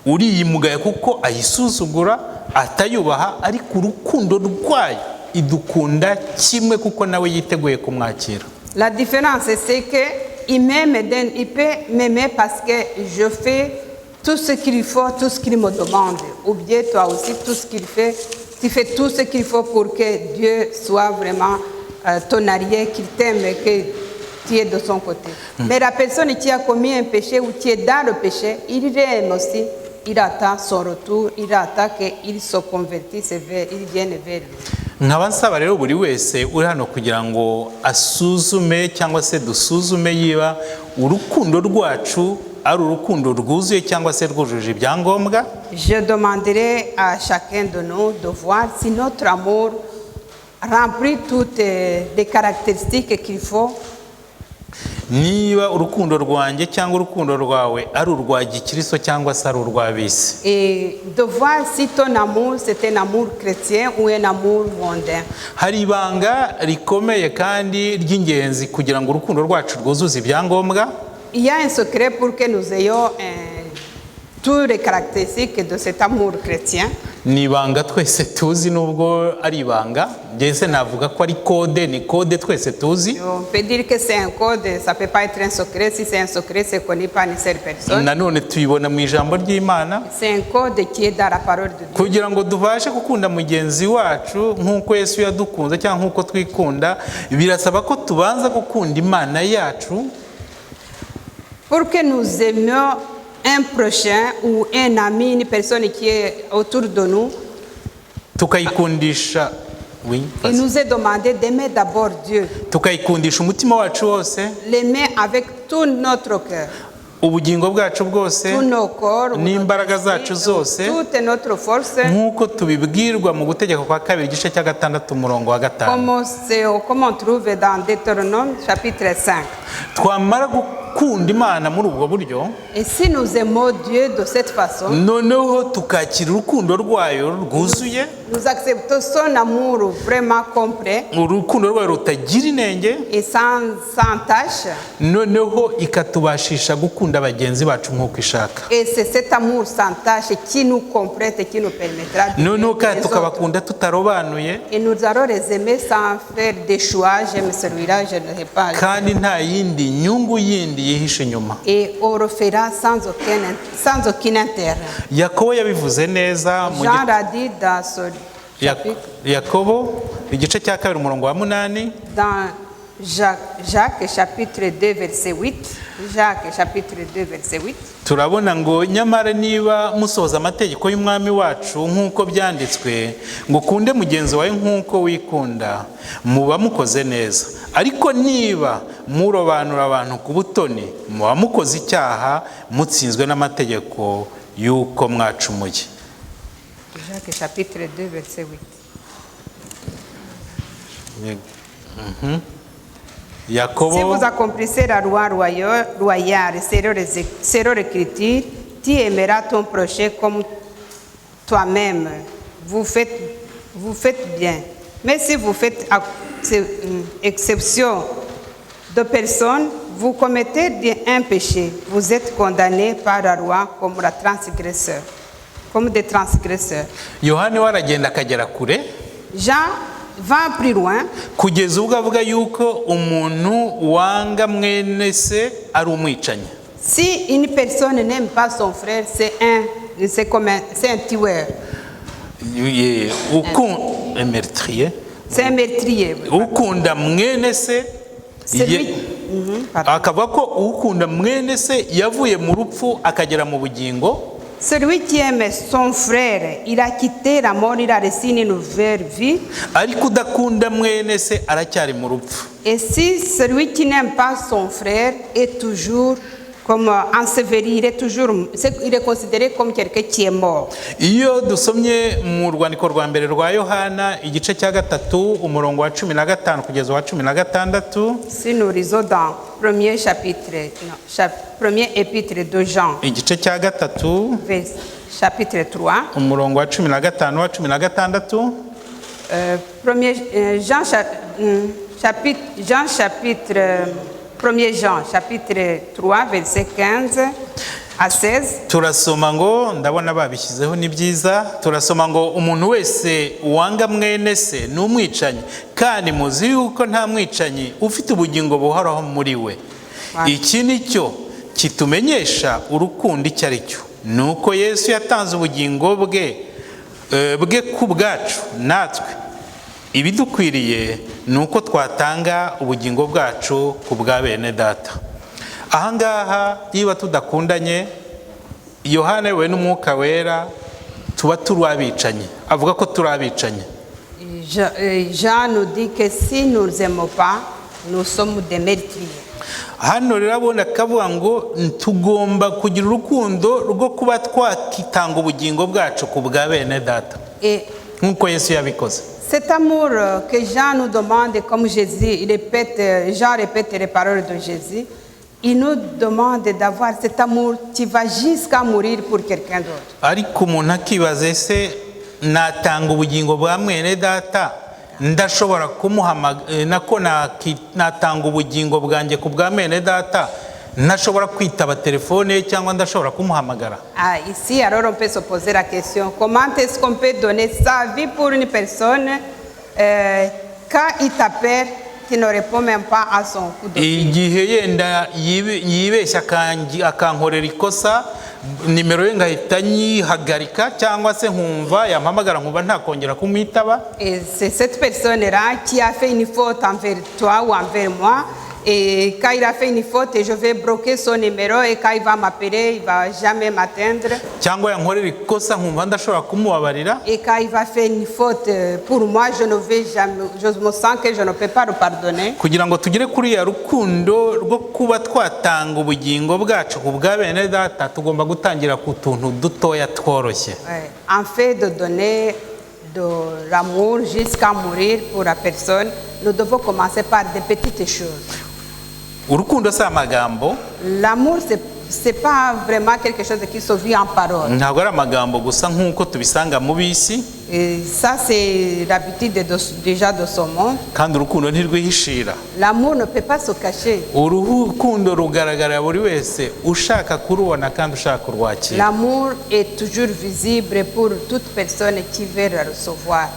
uriyimugaye kuko ayisuzugura atayubaha, ariko urukundo rwayo idukunda kimwe kuko nawe yiteguye kumwakira. La différence c'est que il m'aime, il peut m'aimer parce que je fais tout ce qu'il faut, tout ce qu'il me demande. Ou bien toi aussi, tout ce qu'il fait, tu fais tout ce qu'il faut pour que Dieu soit vraiment ton allié, qu'il t'aime, que tu es de son côté. Mais la personne qui a commis un péché ou qui est dans le péché, il aime aussi, il attend son retour, il attend qu'il se convertisse, il vienne vers lui. Nkaba nsaba rero buri wese uri hano kugira ngo asuzume cyangwa se dusuzume yiba urukundo rwacu ari urukundo rwuzuye cyangwa se rwujuje ibyangombwa. Je demanderai à chacun de nous de voir si notre amour remplit toutes les caractéristiques qu'il faut. Niba urukundo rwanjye cyangwa urukundo rwawe ari urwa gikristo cyangwa se ari urwa bisi. Et de voir si ton amour c'est un amour chrétien ou un amour mondain. Hari ibanga rikomeye kandi ry'ingenzi kugira ngo urukundo rwacu rwuzuze ibyangombwa. Il y a un secret pour que nous ayons toutes les caractéristiques de cet amour chrétien. Ni ibanga twese tuzi nubwo ari ibanga, ngeze navuga ko ari code, ni code twese tuzi. On peut dire que c'est un code, ça peut pas être un secret. Si c'est un secret, c'est connu par une seule personne. Nanone tuyibona mu ijambo ry'Imana. C'est un code qui est dans la parole de Dieu. Kugira ngo dubashe gukunda mugenzi wacu nk'uko Yesu yadukunze cyangwa nk'uko twikunda, birasaba ko tubanza gukunda Imana yacu. Pour que nous aimions un prochain ou un ami, une personne qui est autour de nous, tukayikundisha, oui, il nous est demandé d'aimer d'abord Dieu, tukayikundisha umutima wacu wose, l'aimer avec tout notre cœur, ubugingo bwacu bwose, tout nos corps, n'imbaraga zacu zose, toute notre force, nk'uko tubibwirwa mu gutegeka kwa 2 igice cya 6 umurongo wa 5. comme on trouve dans Deutéronome chapitre 5. Twamara gukunda Imana muri ubwo buryo, et si nous aimons Dieu de cette façon, noneho tukakira urukundo rwayo rwuzuye, nous acceptons son amour vraiment complet urukundo rwayo rutagira inenge, et sans tâche, noneho ikatubashisha gukunda bagenzi bacu nk'uko ishaka. et c'est cet amour sans tâche qui nous complète et qui nous permettra de noneho kandi tukabakunda tutarobanuye, et nous allons les aimer sans faire des choix. J'aime celui-là, je ne sais pas. kandi nta yindi nyungu yindi yihishe inyuma. Et on le fera sans aucun intérêt. Yakobo yabivuze neza Jean l'a dit Yakobo igice cya 2 umurongo wa 8. Dans Jacques chapitre 2 verset 8. Jacques chapitre 2 verset 8. Turabona ngo nyamara niba musoza amategeko y'umwami wacu nk'uko byanditswe ngo kunde mugenzi wawe nk'uko wikunda, muba mukoze neza. Ariko niba murobanura abantu ku butoni, muba mukoze icyaha mutsinzwe n'amategeko y'uko mwacumuye. Jacques chapitre 2 verset 8. Yakobo. Si vous accomplissez la loi royale selon l'écriture, tu aimeras ton prochain comme toi-même. Vous faites bien. Mais si vous faites exception de personne, vous commettez un péché. Vous êtes condamné par la loi comme des transgresseurs. Yohani waragenda akagera kure. Jean va plus loin. Kugeza ubwo avuga yuko umuntu wanga mwene se ari umwicanyi. Si une personne n'aime pas son frère, c'est un tueur. Un meurtrier. C'est un meurtrier. Ukunda mwene se akavuga ko ukunda mwene se yavuye mu rupfu akagera mu bugingo. Celui qui aime son frère, il a quitté la mort, il a reçu une nouvelle vie. Ariko udakunda mwene se aracyari mu rupfu. Et si celui qui n'aime pas son frère est toujours comme enseveli, il est considéré comme quelqu'un qui est mort. Iyo dusomye mu rwandiko rwa mbere rwa Yohana igice cya 3 umurongo wa 15 kugeza wa 16. Si nous lisons dans premier épître de Jean. Igice cya 3 chapitre 3 umurongo wa 15 wa 16. Premier Jean chapitre 3 verset 15 à 16. Turasoma ngo ndabona babishyizeho ni byiza. Turasoma ngo umuntu wese wanga mwene se n'umwicanyi, kandi muzi yuko nta mwicanyi ufite ubugingo buhoraho muri we. Iki nicyo kitumenyesha urukundo icyo ari cyo, nuko Yesu yatanze ubugingo bwe ku bwacu. Natwe ibidukwiriye nuko twatanga ubugingo bwacu ku bwa bene data. Ahangaha niba tudakundanye, Yohana we n'umwuka wera tuba turi abicanyi. Avuga ko turi abicanyi. Jean nous dit que si nous n'aimons pas, nous sommes des meurtriers. Hano rirabona akavuga ngo tugomba kugira urukundo rwo kuba twakitanga ubugingo bwacu ku bwa bene data nk'uko Yesu yabikoze. Cet amour que Jean nous demande, comme Jésus Jean répète les paroles de Jésus, il nous demande d'avoir cet amour qui va jusqu'à mourir pour quelqu'un d'autre. Ariko umuntu akibaza ese natanga ubugingo bwa mwene data, ndashobora nako natanga ubugingo bwanjye ku bwa mwene data, ntashobora kwitaba telefone cyangwa ndashobora kumuhamagara. Ici alors on peut se poser la question, comment est-ce qu'on peut donner sa vie pour une personne quand il t'appelle, tu ne réponds même pas à son coup de fil. Igihe yenda yibeshya akankorera ikosa, nimero ye ngahita nyihagarika cyangwa se nkumva yampamagara nkumva ntakongera kumwitaba. Et c'est cette personne là qui a fait une faute envers toi ou envers moi. Et quand il a fait une faute, je vais bloquer son numéro, et quand il va m'appeler, il ne va jamais m'atteindre. Et quand il va faire une faute pour moi, je me sens que je ne peux pas le pardonner. En fait de donner de l'amour jusqu'à mourir pour la personne, nous devons commencer par des petites choses. L'amour, c'est pas vraiment quelque chose qui se vit en parole. Et ça, c'est l'habitude déjà de ce monde. L'amour ne peut pas se cacher. L'amour est toujours visible pour toute personne qui veut le recevoir.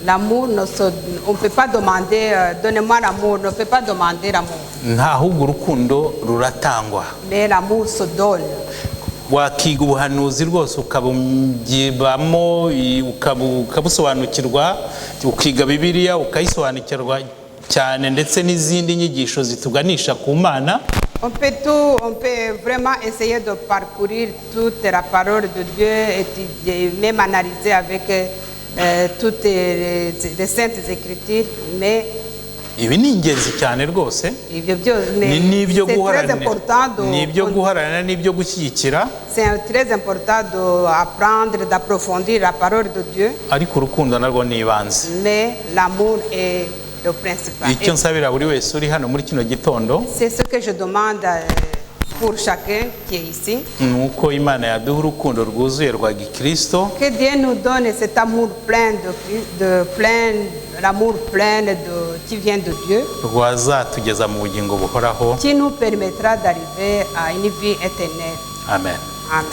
L'amour, on ne peut pas demander, donnez-moi l'amour, on ne peut pas demander l'amour. Mais l'amour se donne. wakiga ubuhanuzi rwose ukabubyibamo ukabusobanukirwa, ukiga Bibiliya ukayisobanukirwa cyane, ndetse n'izindi nyigisho zituganisha ku Mana. On peut vraiment essayer de parcourir toute la parole de Dieu et même analyser avec toutes les saintes écritures, mais ibi ni ingenzi cyane rwose, n'ibyo guharanira n'ibyo gushyigikira. C'est très important d'apprendre, d'approfondir la parole de Dieu, ariko urukundo narwo ni ibanze. Mais l'amour est le principal. Icyo nsabira buri wese uri hano muri kino gitondo, c'est ce que je demande pour chacun qui est ici, nuko Imana yaduha urukundo rwuzuye rwa gikristo, que Dieu nous donne cet amour plein l'amour plein qui vient de Dieu, rwazatugeza mu bugingo buhoraho, qui nous permettra d'arriver à une vie éternelle. Amen. Amen.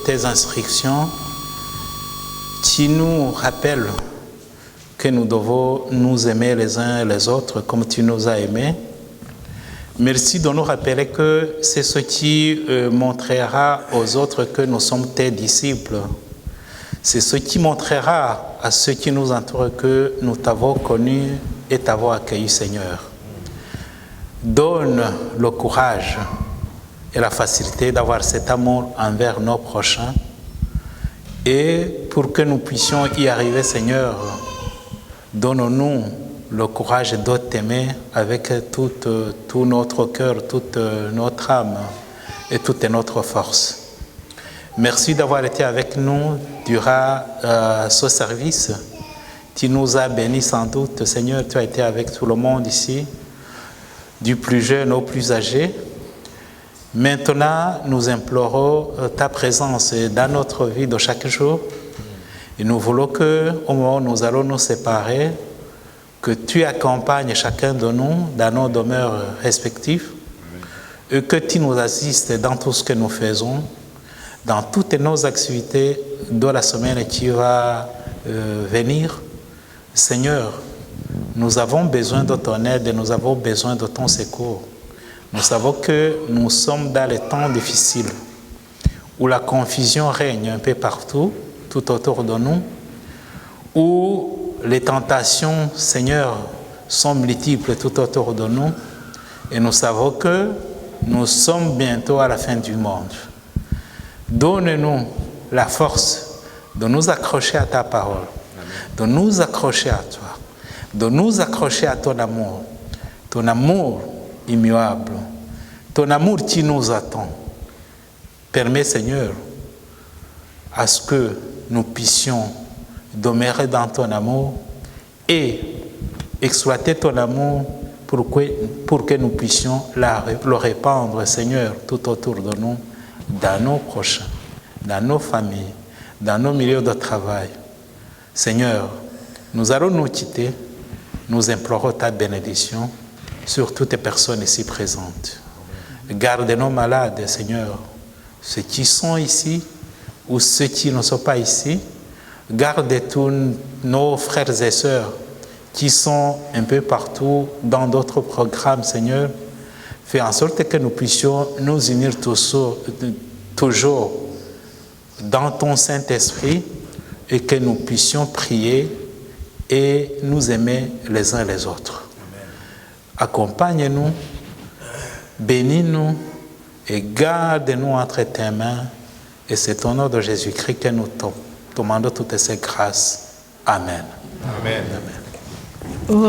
Tes instructions qui nous rappellent que nous devons nous aimer les uns les autres comme tu nous as aimés. Merci de nous rappeler que c'est ce qui montrera aux autres que nous sommes tes disciples. C'est ce qui montrera à ceux qui nous entourent que nous t'avons connu et t'avons accueilli, Seigneur. Donne le courage et la facilité d'avoir cet amour envers nos prochains. Et pour que nous puissions y arriver, Seigneur, donne-nous le courage de t'aimer avec tout notre cœur, toute notre âme et toute notre force. Merci d'avoir été avec nous durant ce service. Tu nous as bénis sans doute, Seigneur, tu as été avec tout le monde ici, du plus jeune au plus âgé. Maintenant, nous implorons ta présence dans notre vie de chaque jour. Et nous voulons qu'au moment où nous allons nous séparer, que tu accompagnes chacun de nous dans nos demeures respectives et que tu nous assistes dans tout ce que nous faisons, dans toutes nos activités de la semaine qui va venir. Seigneur, nous avons besoin de ton aide et nous avons besoin de ton secours. Nous savons que nous sommes dans les temps difficiles où la confusion règne un peu partout, tout autour de nous, où les tentations, Seigneur, sont multiples tout autour de nous, et nous savons que nous sommes bientôt à la fin du monde. Donne-nous la force de nous accrocher à ta parole, de nous accrocher à toi, de nous accrocher à ton amour immuable, ton amour qui nous attend. Permets, Seigneur, à ce que nous puissions demeurer dans ton amour et exploiter ton amour pour que nous puissions le répandre, Seigneur, tout autour de nous, dans nos prochains, dans nos familles, dans nos milieux de travail. Seigneur, nous allons nous quitter, nous implorons ta bénédiction sur toutes les personnes ici présentes. Garde nos malades, Seigneur, ceux qui sont ici ou ceux qui ne sont pas ici. Garde tous nos frères et sœurs qui sont un peu partout dans d'autres programmes, Seigneur. Fais en sorte que nous puissions nous unir toujours dans ton Saint-Esprit et que nous puissions prier et nous aimer les uns les autres. Accompagne-nous, bénis-nous et garde-nous entre tes mains. Et c'est au nom de Jésus-Christ que nous demandons toutes ces grâces. Amen. Amen. Amen.